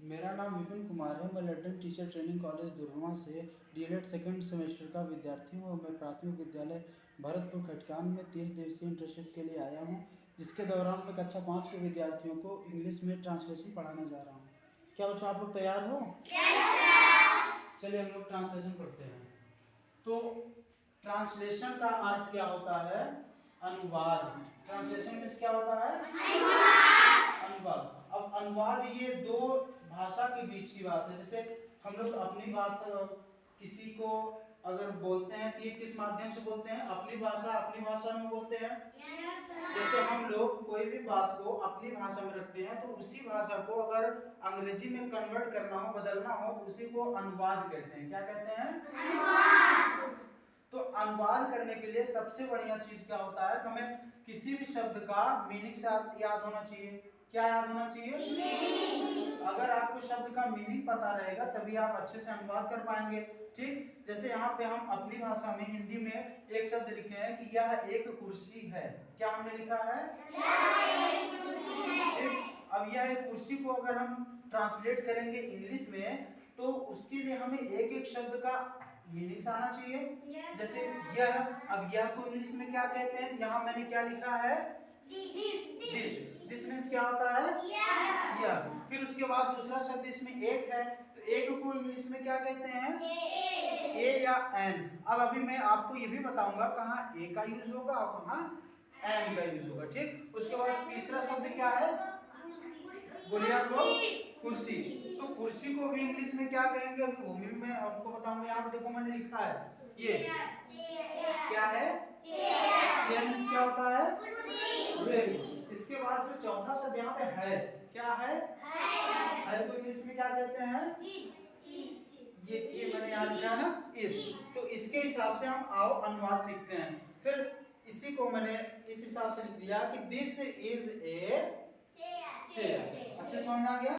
मेरा नाम विपिन कुमार है। मैं लड्डन टीचर ट्रेनिंग कॉलेज दुर्गवा से डीएलएड सेकंड सेमेस्टर का विद्यार्थी हूँ। मैं प्राथमिक विद्यालय भरतपुर खटकान में 30 दिवसीय इंटर्नशिप के लिए आया हूँ, जिसके दौरान मैं कक्षा 5 के विद्यार्थियों को इंग्लिश में ट्रांसलेशन पढ़ाने जा रहा हूँ। क्या बच्चों आप लोग तैयार हो? चलिए हम लोग ट्रांसलेशन पढ़ते हैं। तो ट्रांसलेशन का अर्थ क्या होता है? अनुवाद। ट्रांसलेशन मीन्स क्या होता है? अनुवाद। अब अनुवाद ये दो भाषा के बीच की बात है। जैसे हम लोग अपनी बात किसी को अगर बोलते हैं तो ये किस माध्यम से बोलते हैं? अपनी भाषा में बोलते हैं। जैसे हम लोग कोई भी बात को अपनी भाषा में रखते हैं तो उसी भाषा को अगर अंग्रेजी में कन्वर्ट करना हो, बदलना हो तो उसी को अनुवाद कहते हैं। क्या कहते हैं? अनुवाद। तो अनुवाद करने के लिए सबसे बढ़िया चीज क्या होता है? हमें किसी भी शब्द का मीनिंग याद होना चाहिए। क्या याद होना चाहिए? अगर आपको शब्द का मीनिंग पता रहेगा तभी आप अच्छे से अनुवाद कर पाएंगे। ठीक, जैसे यहाँ पे हम अपनी भाषा में हिंदी में एक शब्द लिखे हैं कि यह एक कुर्सी है। क्या हमने लिखा है? ठीक, अब यह एक कुर्सी को अगर हम ट्रांसलेट करेंगे इंग्लिश में तो उसके लिए हमें एक एक शब्द का मीनिंग आना चाहिए। जैसे यह, अब यह को इंग्लिश में क्या कहते हैं? यहाँ मैंने क्या लिखा है? दिस। दिस मीन्स क्या होता है? यह। फिर उसके बाद दूसरा शब्द इसमें एक है, तो एक को इंग्लिश में क्या कहते हैं? ए या एन। अब अभी मैं आपको ये भी बताऊंगा कहाँ ए का यूज होगा और कहाँ एन का यूज होगा। ठीक, उसके बाद तीसरा शब्द क्या है? बोलिए आप लोग। कुर्सी। तो कुर्सी को भी इंग्लिश में क्या कहेंगे? अभी वो भी मैं आपको बताऊंगा। यहाँ पे देखो मैंने लिखा है ये क्या है? चेयर मीन्स क्या होता है? इसके बाद फिर चौथा शब्द यहाँ पे है। क्या है? है को इंग्लिश में क्या कहते हैं? ये मैंने यहाँ लिखा है ना, इज। तो इसके हिसाब से हम आओ अनुवाद सीखते हैं। फिर इसी को मैंने इस हिसाब से लिख दिया कि दिस इज ए चेयर। अच्छे समझ में आ गया?